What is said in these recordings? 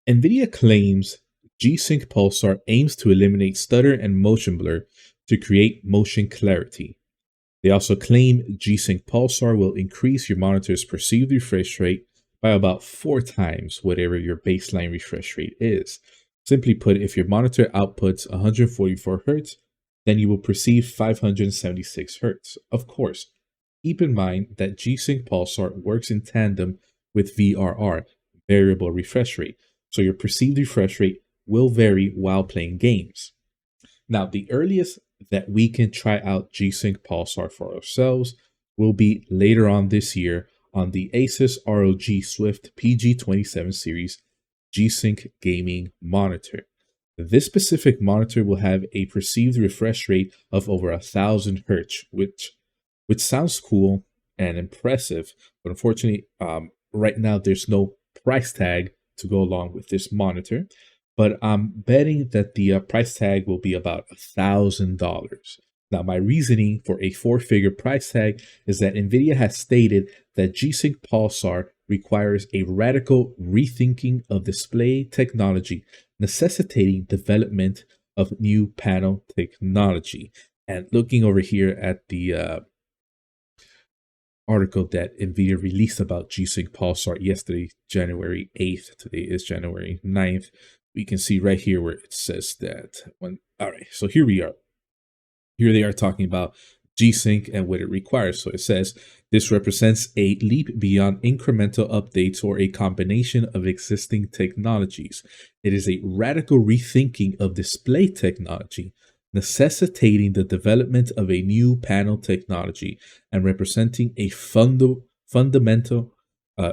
NVIDIA claims G-Sync Pulsar aims to eliminate stutter and motion blur to create motion clarity. They also claim G-Sync Pulsar will increase your monitor's perceived refresh rate by about 4 times whatever your baseline refresh rate is. Simply put, if your monitor outputs 144 Hz, then you will perceive 576 Hz. Of course, keep in mind that G-Sync Pulsar works in tandem with VRR, variable refresh rate, so your perceived refresh rate will vary while playing games. Now, the earliest that we can try out G-Sync Pulsar for ourselves will be later on this year on the Asus ROG Swift PG27 series G-Sync gaming monitor. This specific monitor will have a perceived refresh rate of over 1,000 Hz, which sounds cool and impressive, but unfortunately, right now there's no price tag to go along with this monitor. But I'm betting that the price tag will be about $1,000. Now, my reasoning for a 4-figure price tag is that NVIDIA has stated that G-Sync Pulsar requires a radical rethinking of display technology, necessitating development of new panel technology. And looking over here at the article that NVIDIA released about G-Sync Pulsar yesterday, January 8th, today is January 9th, we can see right here where it says that all right, so here we are. Here they are talking about G-Sync and what it requires. So it says this represents a leap beyond incremental updates or a combination of existing technologies. It is a radical rethinking of display technology, necessitating the development of a new panel technology and representing a fundamental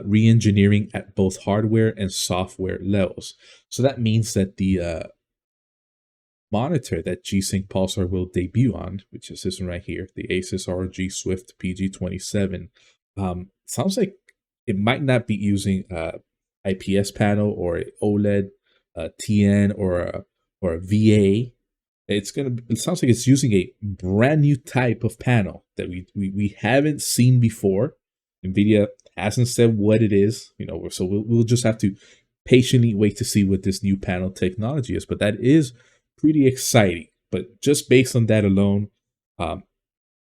re-engineering at both hardware and software levels. So that means that the monitor that G-Sync Pulsar will debut on, which is this one right here, the Asus ROG Swift PG27, sounds like it might not be using IPS panel or a OLED, TN, or a VA. It sounds like it's using a brand new type of panel that we haven't seen before. NVIDIA hasn't said what it is, so we'll just have to patiently wait to see what this new panel technology is. But that is pretty exciting. But just based on that alone,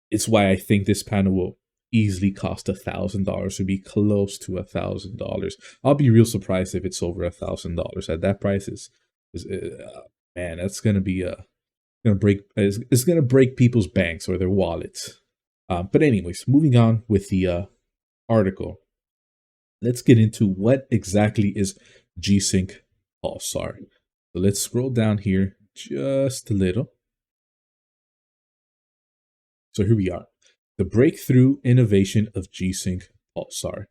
it's why I think this panel will easily cost $1,000 or be close to $1,000. I'll be real surprised if it's over $1,000 at that price. Man, that's gonna be it's gonna break people's banks or their wallets. But anyways, moving on with the article, let's get into what exactly is G-Sync Pulsar. So let's scroll down here just a little. So here we are. The breakthrough innovation of G-Sync Pulsar.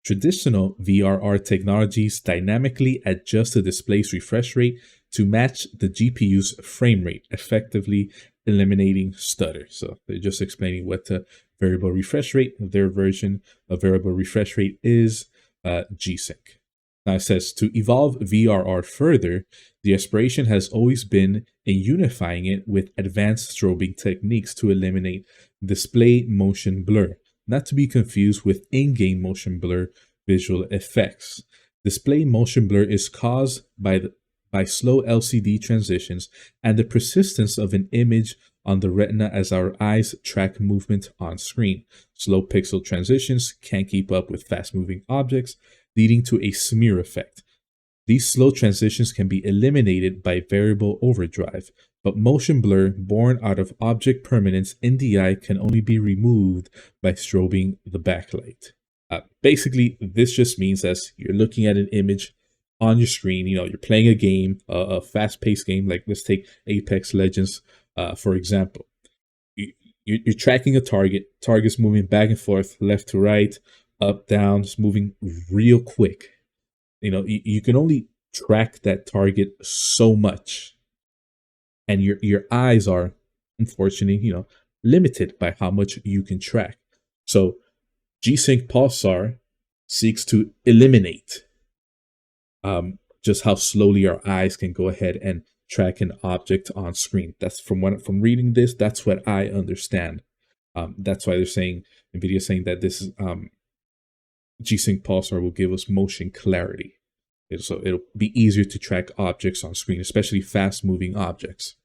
Traditional VRR technologies dynamically adjust the display's refresh rate to match the GPU's frame rate, effectively eliminating stutter. So they're just explaining what the variable refresh rate, their version of variable refresh rate, is G-Sync. Now it says to evolve VRR further, the aspiration has always been in unifying it with advanced strobing techniques to eliminate display motion blur, not to be confused with in-game motion blur visual effects. Display motion blur is caused by slow LCD transitions and the persistence of an image on the retina as our eyes track movement on screen. Slow pixel transitions can't keep up with fast-moving objects, leading to a smear effect. These slow transitions can be eliminated by variable overdrive, but motion blur born out of object permanence in the eye can only be removed by strobing the backlight. Basically, this just means as you're looking at an image on your screen, you're playing a game, a fast-paced game, like let's take Apex Legends, for example. You're tracking a target's moving back and forth, left to right, up, down, just moving real quick. You can only track that target so much, and your eyes are, unfortunately, limited by how much you can track. So G-Sync Pulsar seeks to eliminate just how slowly our eyes can go ahead and track an object on screen. That's from reading this, that's what I understand. That's why NVIDIA is saying that this is G-Sync Pulsar will give us motion clarity. So it'll be easier to track objects on screen, especially fast moving objects.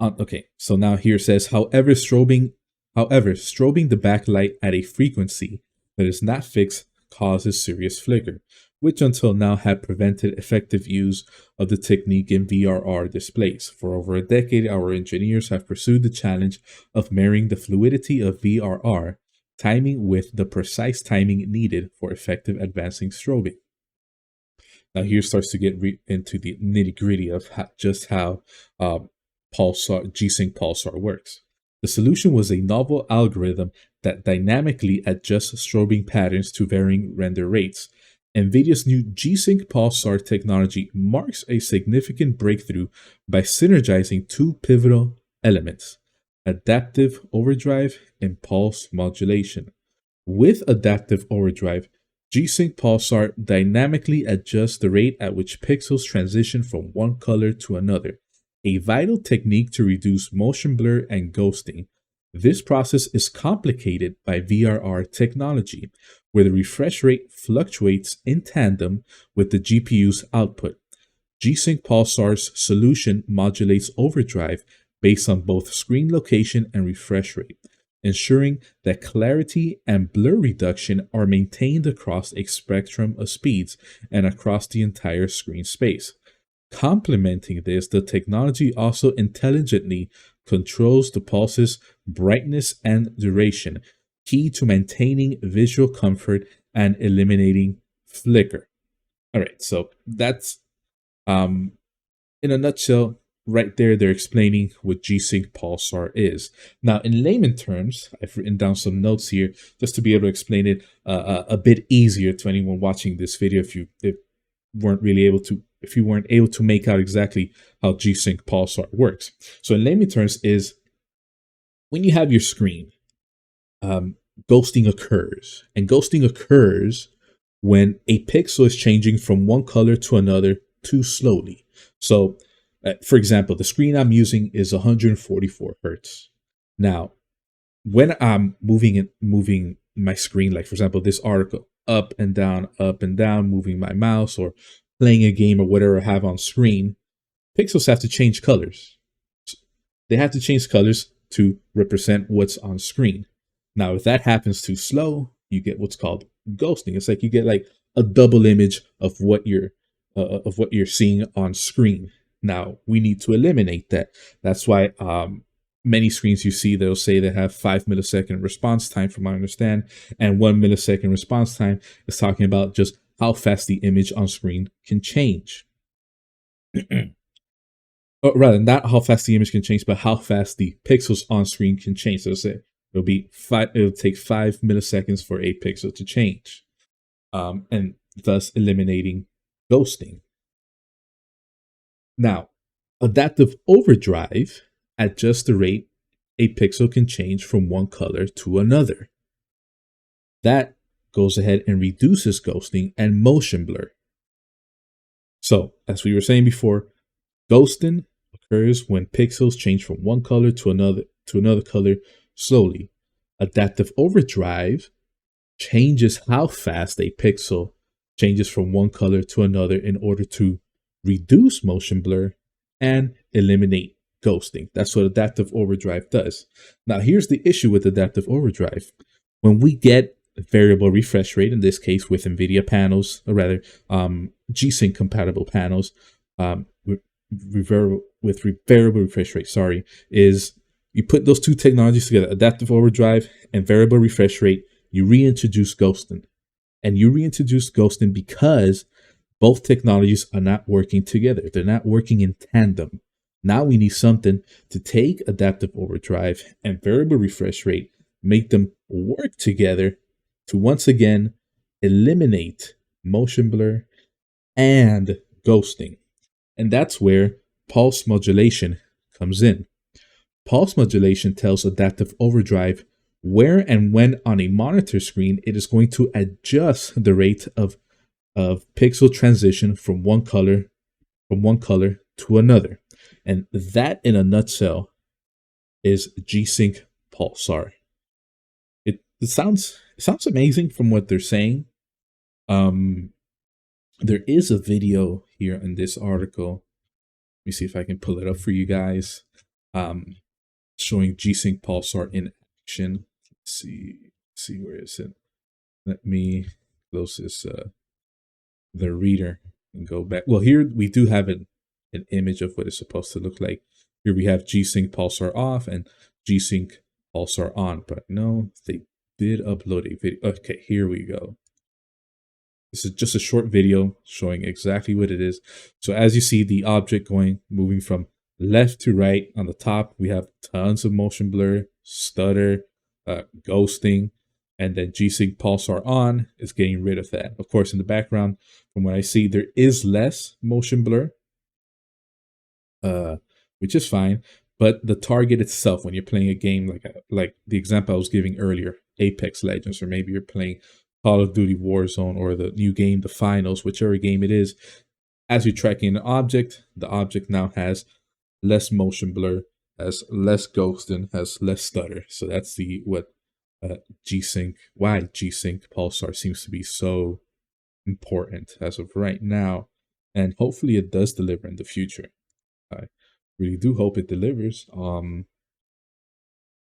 Okay, so now here it says, however, strobing the backlight at a frequency that is not fixed causes serious flicker, which until now had prevented effective use of the technique in VRR displays. For over a decade, our engineers have pursued the challenge of marrying the fluidity of VRR timing with the precise timing needed for effective advancing strobing. Now here starts to get into the nitty gritty of just how G-Sync Pulsar works. The solution was a novel algorithm that dynamically adjusts strobing patterns to varying render rates. NVIDIA's new G-Sync Pulsar technology marks a significant breakthrough by synergizing two pivotal elements: adaptive overdrive and pulse modulation. With adaptive overdrive, G-Sync Pulsar dynamically adjusts the rate at which pixels transition from one color to another, a vital technique to reduce motion blur and ghosting. This process is complicated by VRR technology, where the refresh rate fluctuates in tandem with the GPU's output. G-Sync Pulsar's solution modulates overdrive based on both screen location and refresh rate, ensuring that clarity and blur reduction are maintained across a spectrum of speeds and across the entire screen space. Complementing this, the technology also intelligently controls the pulse's brightness and duration, key to maintaining visual comfort and eliminating flicker. All right, so that's in a nutshell. Right there, they're explaining what G-Sync Pulsar is. Now, in layman terms, I've written down some notes here just to be able to explain it a bit easier to anyone watching this video if you weren't able to make out exactly how G-Sync Pulsar works. So in layman terms is when you have your screen, ghosting occurs. And ghosting occurs when a pixel is changing from one color to another too slowly. So for example, the screen I'm using is 144 hertz. Now, when I'm moving my screen, like for example, this article, up and down, moving my mouse or playing a game or whatever I have on screen, pixels have to change colors. They have to change colors to represent what's on screen. Now, if that happens too slow, you get what's called ghosting. It's like you get like a double image of what you're seeing on screen. Now, we need to eliminate that. That's why many screens you see, they'll say they have 5 millisecond response time, from what I understand, and 1 millisecond response time is talking about just how fast the image on screen can change. Or rather, not how fast the image can change, but how fast the pixels on screen can change. So say it'll take 5 milliseconds for a pixel to change, and thus eliminating ghosting. Now, adaptive overdrive adjusts the rate a pixel can change from one color to another. That goes ahead and reduces ghosting and motion blur. So, as we were saying before, ghosting occurs when pixels change from one color to another color slowly. Adaptive overdrive changes how fast a pixel changes from one color to another in order to reduce motion blur and eliminate ghosting. That's what adaptive overdrive does. Now, here's the issue with adaptive overdrive. When we get variable refresh rate, in this case with NVIDIA panels, or rather G-Sync compatible panels, with variable refresh rate, is you put those two technologies together, adaptive overdrive and variable refresh rate, you reintroduce ghosting. And you reintroduce ghosting because both technologies are not working together. They're not working in tandem. Now we need something to take adaptive overdrive and variable refresh rate, make them work together to once again eliminate motion blur and ghosting. And that's where pulse modulation comes in. Pulse modulation tells adaptive overdrive where and when on a monitor screen it is going to adjust the rate of pixel transition from one color to another. And that, in a nutshell, is G-Sync Pulsar. It sounds amazing from what they're saying. There is a video here in this article. Let me see if I can pull it up for you guys. Um, Showing G-Sync Pulsar in action. Let's see where is it? Let me close this the reader and go back. Well, here we do have an image of what it's supposed to look like. Here we have G-Sync Pulsar off and G-Sync Pulsar on, but no, they did upload a video. Okay, here we go. This is just a short video showing exactly what it is. So as you see the object moving from left to right on the top, we have tons of motion blur, stutter, ghosting, and then G-Sync Pulsar on is getting rid of that. Of course, in the background, from what I see, there is less motion blur, which is fine. But the target itself, when you're playing a game like the example I was giving earlier, Apex Legends, or maybe you're playing Call of Duty Warzone or the new game, the finals, whichever game it is, as you're tracking an object, the object now has less motion blur, has less ghosting, has less stutter. So that's what G-Sync, why G-Sync Pulsar seems to be so important as of right now. And hopefully it does deliver in the future. I really do hope it delivers.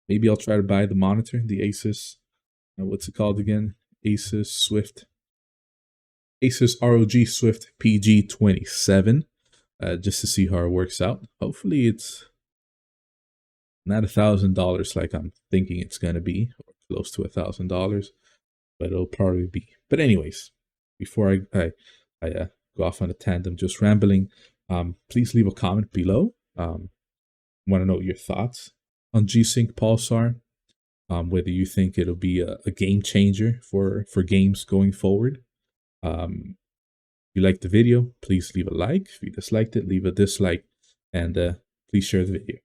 Maybe I'll try to buy the monitor, the Asus, what's it called again? Asus ROG Swift PG27, just to see how it works out. Hopefully it's not $1,000 like I'm thinking it's gonna be, or close to $1,000, but it'll probably be. But anyways, before I go off on a tandem, just rambling, please leave a comment below. Want to know your thoughts on G-Sync Pulsar, whether you think it'll be a game changer for games going forward. If you liked the video, please leave a like. If you disliked it, leave a dislike, and please share the video.